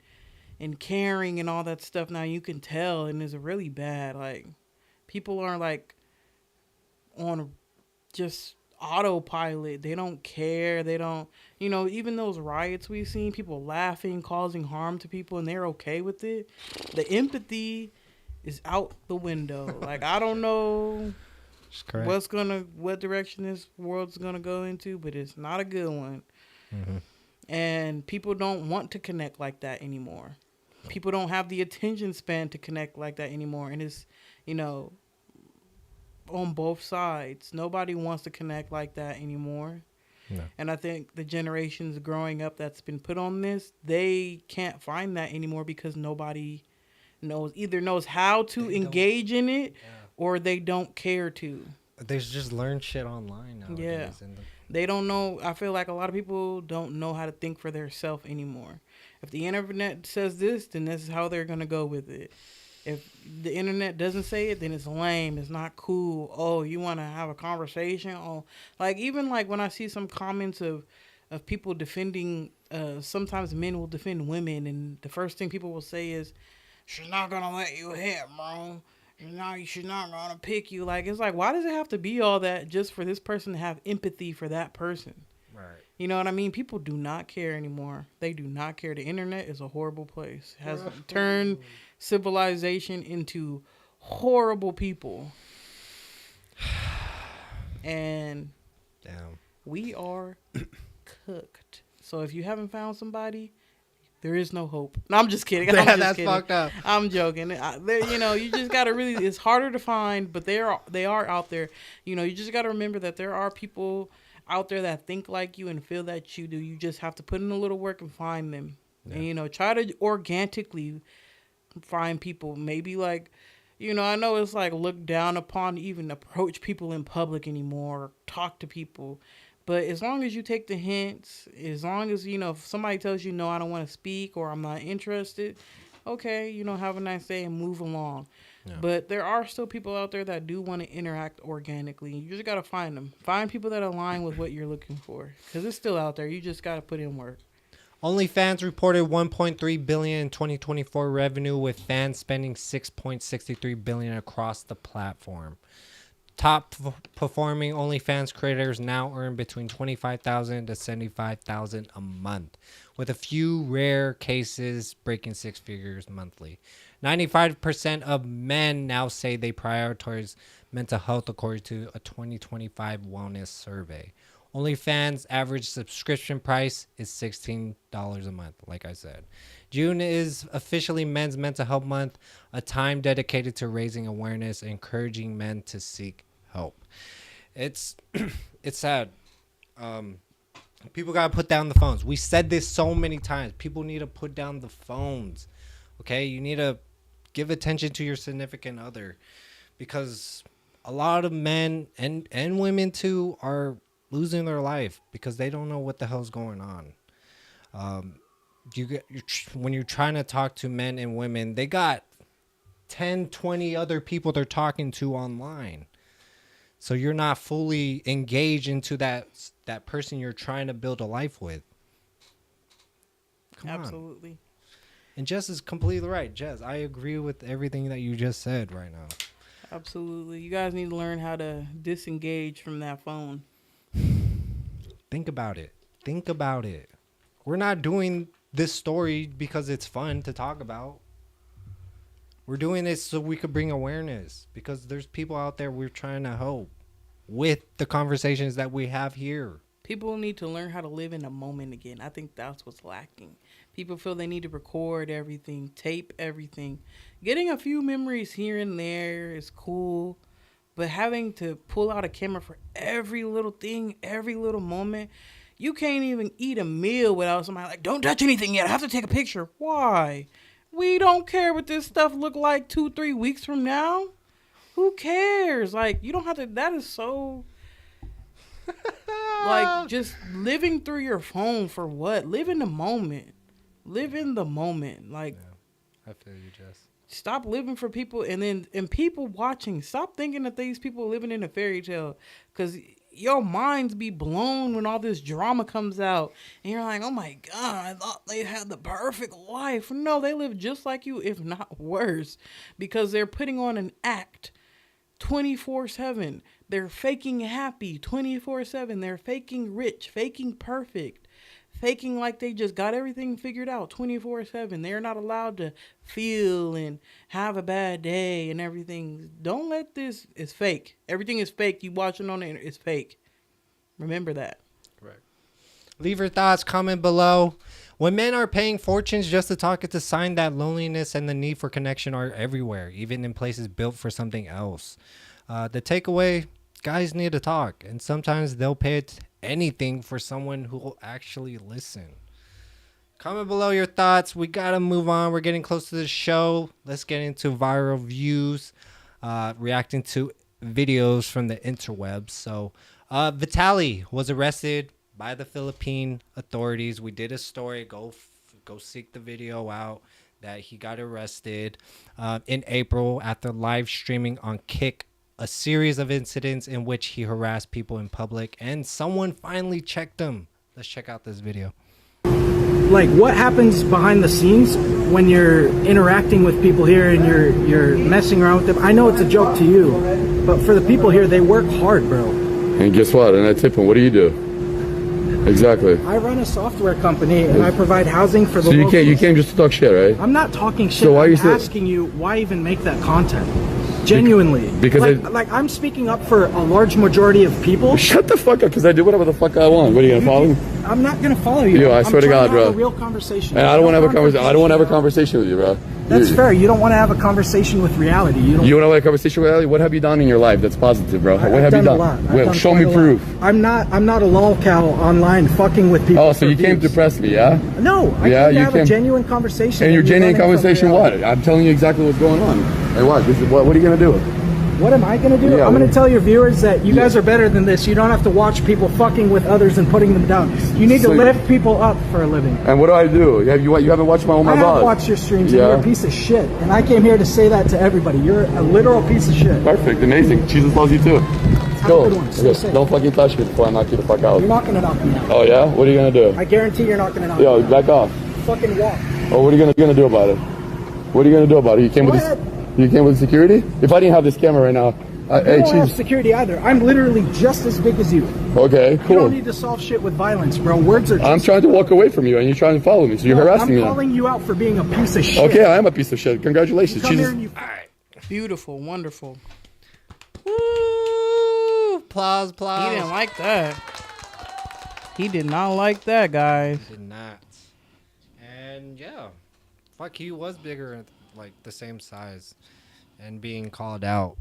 and caring and all that stuff. Now you can tell, and it's really bad. Like, people are like on just autopilot. They don't care. They don't, even those riots we've seen, people laughing, causing harm to people, and they're okay with it. The empathy is out the window. Like, I don't know what direction this world's gonna go into, but it's not a good one. Mm-hmm. And people don't want to connect like that anymore. People don't have the attention span to connect like that anymore. And it's, you know, on both sides. Nobody wants to connect like that anymore. No. And I think the generations growing up that's been put on this, they can't find that anymore because nobody knows how to engage in it or they don't care to. They just learn shit online nowadays. Yeah. They don't know. I feel like a lot of people don't know how to think for themselves anymore. If the internet says this, then this is how they're going to go with it. If the internet doesn't say it, then it's lame. It's not cool. Oh, you want to have a conversation? Oh, like even like when I see some comments of people defending, sometimes men will defend women. And the first thing people will say is, she's not going to let you hit, bro. She's not going to pick you. Like, it's like, why does it have to be all that just for this person to have empathy for that person? Right. You know what I mean? People do not care anymore. They do not care. The internet is a horrible place. It has turned civilization into horrible people. And damn, we are cooked. So if you haven't found somebody, there is no hope. No, I'm just kidding. That's fucked up. I'm joking. You know, you just got to really, it's harder to find, but they are out there. You know, you just got to remember that there are people out there that think like you and feel that you do. You just have to put in a little work and find them. Yeah. And, you know, try to organically find people. Maybe like, you know, I know it's like looked down upon to even approach people in public anymore, or talk to people. But as long as you take the hints, as long as, you know, if somebody tells you, no, I don't want to speak or I'm not interested, okay, you know, have a nice day and move along. Yeah. But there are still people out there that do want to interact organically. You just got to find them. Find people that align with what you're looking for. Because it's still out there. You just got to put in work. OnlyFans reported $1.3 billion in 2024 revenue, with fans spending $6.63 billion across the platform. Top performing OnlyFans creators now earn between $25,000 to $75,000 a month, with a few rare cases breaking six figures monthly. 95% of men now say they prioritize mental health, according to a 2025 wellness survey. OnlyFans' average subscription price is $16 a month, like I said. June is officially Men's Mental Health Month, a time dedicated to raising awareness and encouraging men to seek help. It's sad. People got to put down the phones. We said this so many times. People need to put down the phones. Okay? You need to give attention to your significant other, because a lot of men and women too are losing their life because they don't know what the hell's going on. When you're trying to talk to men and women, they got 10, 20 other people they're talking to online. So you're not fully engaged into that person you're trying to build a life with. Come Absolutely. On. And Jess is completely right. Jess, I agree with everything that you just said right now. Absolutely. You guys need to learn how to disengage from that phone. Think about it. Think about it. We're not doing this story because it's fun to talk about. We're doing this so we could bring awareness, because there's people out there we're trying to help with the conversations that we have here. People need to learn how to live in the moment again. I think that's what's lacking. People feel they need to record everything, tape everything. Getting a few memories here and there is cool, but having to pull out a camera for every little thing, every little moment, you can't even eat a meal without somebody like, don't touch anything yet, I have to take a picture. Why? We don't care what this stuff look like 2-3 weeks from now. Who cares? Like, you don't have to, that is so... like, just living through your phone for what? Live in the moment. Live in the moment. Like, yeah, I feel you, Jess. Stop living for people, and people watching. Stop thinking that these people are living in a fairy tale, because your minds be blown when all this drama comes out, and you're like, oh my God, I thought they had the perfect life. No, they live just like you, if not worse, because they're putting on an act 24/7. They're faking happy 24/7. They're faking rich, faking perfect, faking like they just got everything figured out 24/7. They're not allowed to feel and have a bad day and everything. Don't let this, it's fake. Everything is fake. You watching on it, it's fake. Remember that. Correct. Leave your thoughts, comment below. When men are paying fortunes just to talk, it's a sign that loneliness and the need for connection are everywhere, even in places built for something else. The takeaway, guys need to talk, and sometimes they'll pay anything for someone who will actually listen. Comment below your thoughts. We got to move on. We're getting close to the show. Let's get into viral views, reacting to videos from the interwebs. So, Vitaly was arrested by the Philippine authorities. We did a story. Go seek the video out that he got arrested in April after live streaming on Kick a series of incidents in which he harassed people in public, and someone finally checked him. Let's check out this video. Like, what happens behind the scenes when you're interacting with people here and you're messing around with them? I know it's a joke to you, but for the people here, they work hard, bro. And guess what? And I tip them. What do you do? Exactly. I run a software company and I provide housing for the So you locals. came just to talk shit, right? I'm not talking shit. So why are you I'm asking you, why even make that content? Genuinely. Because like I'm speaking up for a large majority of people. Shut the fuck up, because I do whatever the fuck I want. What are you gonna follow me? I'm not gonna follow you. Yo, I swear to God, bro. I'm trying to have a real conversation. And I don't want to have a conversation. I don't want to have a conversation with you, bro. That's fair. You don't want to have a conversation with reality. You don't. You want to have a conversation with reality? What have you done in your life that's positive, bro? What have you done? A lot. Well, show me proof. I'm not a lol cow online fucking with people. Oh, so you came to press me, yeah? No, I came to have a genuine conversation. And your genuine conversation, what? I'm telling you exactly what's going on. Hey, what? What are you gonna do? What am I going to do? Yeah, I'm going to tell your viewers that you guys are better than this. You don't have to watch people fucking with others and putting them down. You need to lift people up for a living. And what do I do? You haven't watched my I have watched your streams and you're a piece of shit. And I came here to say that to everybody. You're a literal piece of shit. Perfect. Amazing. Jesus loves you too. Let's go. Good one. Stay safe. Don't fucking touch me before I knock you the fuck out. You're not going to knock me out. Oh, yeah? What are you going to do? I guarantee you're not going to knock me Yo, out. back off. Fucking walk. Oh, what are you gonna do about it? What are you gonna do about it? You came with security? If I didn't have this camera right now, I don't have security either. I'm literally just as big as you. Okay, cool. You don't need to solve shit with violence, bro. Words are. I'm trying to walk away from you, and you're trying to follow me. So you're harassing me. I'm calling you out for being a piece of shit. Okay, I am a piece of shit. Congratulations. You come here and you. All right. Beautiful, wonderful. Woo! Applause. He didn't like that. He did not like that, guys. Did not. And yeah, fuck, he was bigger, like the same size, and being called out.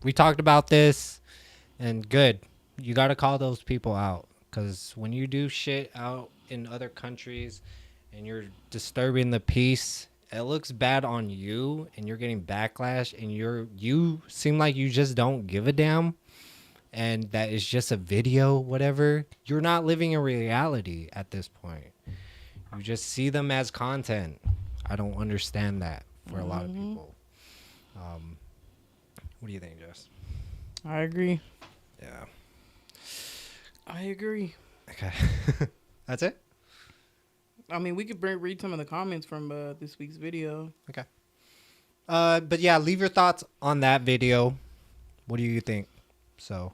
We talked about this, and good. You got to call those people out, because when you do shit out in other countries and you're disturbing the peace, it looks bad on you, and you're getting backlash, and you seem like you just don't give a damn, and that is just a video, whatever. You're not living in reality at this point. You just see them as content. I don't understand that for a lot of people. What do you think, Jess? I agree. Yeah. I agree. Okay. That's it? I mean, we could read some of the comments from this week's video. Okay. But yeah, leave your thoughts on that video. What do you think? So,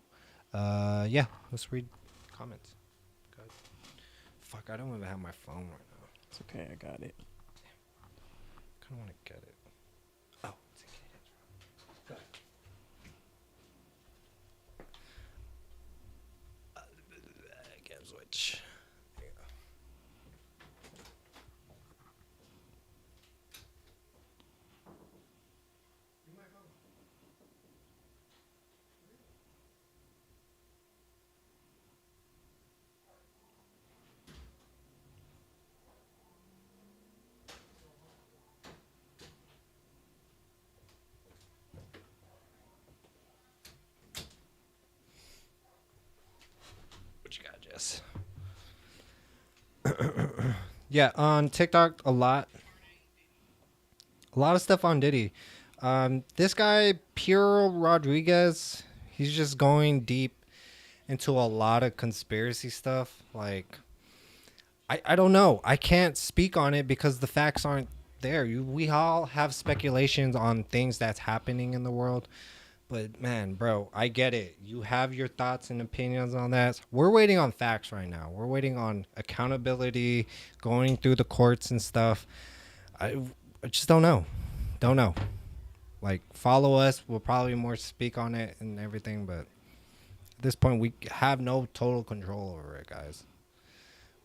yeah, let's read comments. Go ahead. Fuck, I don't even have my phone right now. It's okay, I got it. I kind of want to get it. Oh, it's in Canadian. Go ahead. I can't switch. There you go. What you got, Jess? Yeah, on TikTok, a lot of stuff on Diddy. This guy, Piero Rodriguez, he's just going deep into a lot of conspiracy stuff. Like, I don't know. I can't speak on it because the facts aren't there. We all have speculations on things that's happening in the world. But, man, bro, I get it. You have your thoughts and opinions on that. We're waiting on facts right now. We're waiting on accountability, going through the courts and stuff. I just don't know. Don't know. Like, follow us. We'll probably more speak on it and everything. But at this point, we have no total control over it, guys.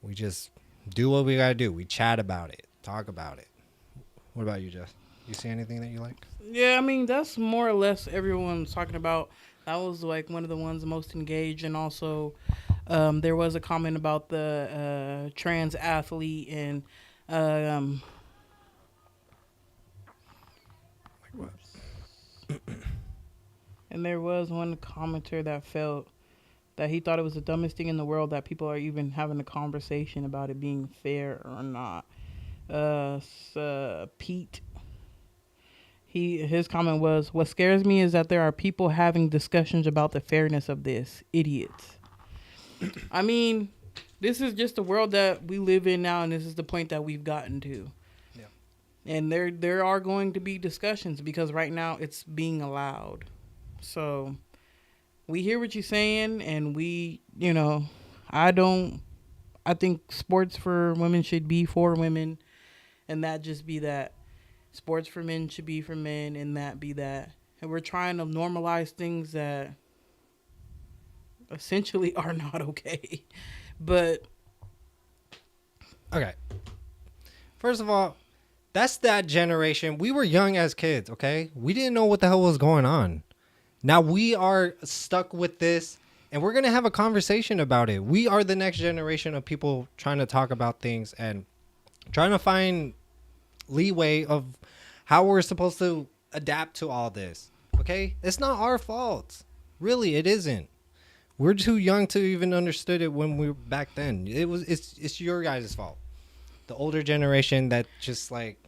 We just do what we gotta do. We chat about it, talk about it. What about you, Jeff? You see anything that you like? Yeah, I mean, that's more or less everyone's talking about. That was like one of the ones most engaged, and also there was a comment about the trans athlete and Like what? and there was one commenter that felt that he thought it was the dumbest thing in the world that people are even having a conversation about it being fair or not. Pete. His comment was, "What scares me is that there are people having discussions about the fairness of this. Idiots." I mean, this is just the world that we live in now, and this is the point that we've gotten to. Yeah. And there are going to be discussions because right now it's being allowed. So we hear what you're saying, and I think sports for women should be for women, and that just be that. Sports for men should be for men, and that be that. And we're trying to normalize things that essentially are not okay. But Okay. First of all, that's that generation. We were young as kids, okay? We didn't know what the hell was going on. Now we are stuck with this, and we're going to have a conversation about it. We are the next generation of people trying to talk about things and trying to find leeway of how we're supposed to adapt to all this. Okay? It's not our fault. Really, it isn't. We're too young to even understood it when we were back then. It's your guys' fault. The older generation that just like,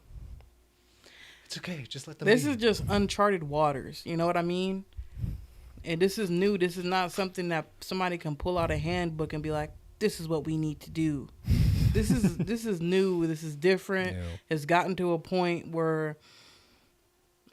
it's okay, just let them this be. is just uncharted waters. You know what I mean? And this is new. This is not something that somebody can pull out a handbook and be like, this is what we need to do. This is new. This is different. New. It's gotten to a point where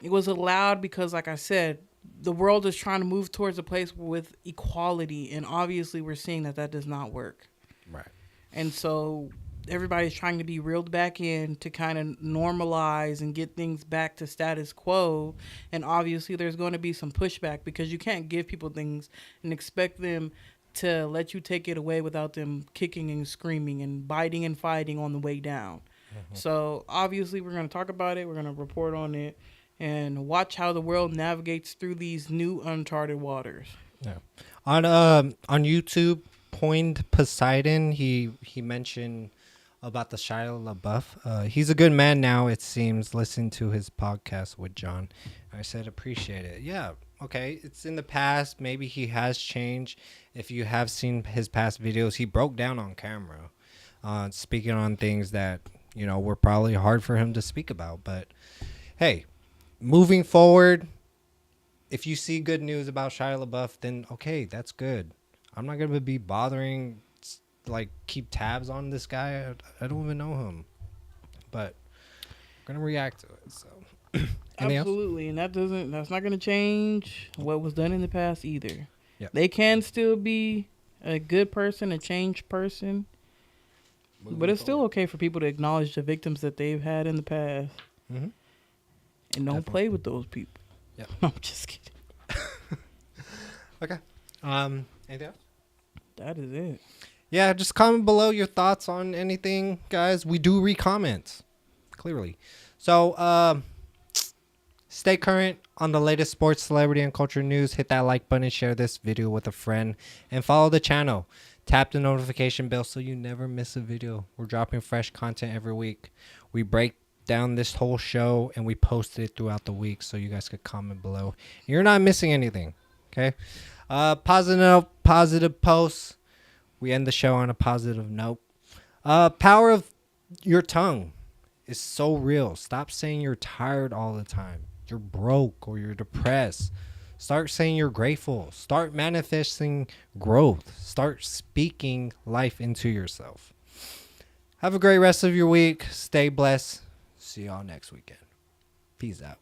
it was allowed because, like I said, the world is trying to move towards a place with equality, and obviously we're seeing that does not work. Right. And so everybody's trying to be reeled back in to kind of normalize and get things back to status quo. And obviously there's going to be some pushback because you can't give people things and expect them to let you take it away without them kicking and screaming and biting and fighting on the way down. Mm-hmm. So obviously we're going to talk about it. We're going to report on it and watch how the world navigates through these new uncharted waters. Yeah. On YouTube, Point Poseidon, he mentioned about the Shia LaBeouf. He's a good man now, it seems. Listen to his podcast with John. I said appreciate it. Yeah. Okay, it's in the past. Maybe he has changed. If you have seen his past videos, he broke down on camera, speaking on things that, were probably hard for him to speak about. But, hey, moving forward, if you see good news about Shia LaBeouf, then, okay, that's good. I'm not going to be bothering, keep tabs on this guy. I don't even know him. But I'm going to react to it, so... Absolutely, and that's not going to change what was done in the past either. Yep. They can still be a good person, a changed person, but it's still okay for people to acknowledge the victims that they've had in the past. Mm-hmm. And don't play with those people. Yeah. No, I'm just kidding. Okay. Anything else? That is it. Yeah, just comment below your thoughts on anything, guys. We do read comments, clearly. So, stay current on the latest sports, celebrity, and culture news. Hit that like button, share this video with a friend, and follow the channel. Tap the notification bell so you never miss a video. We're dropping fresh content every week. We break down this whole show, and we post it throughout the week so you guys could comment below. You're not missing anything, okay? Positive posts. We end the show on a positive note. Power of your tongue is so real. Stop saying you're tired all the time. You're broke or you're depressed. Start saying you're grateful. Start manifesting growth. Start speaking life into yourself. Have a great rest of your week. Stay blessed. See y'all next weekend. Peace out.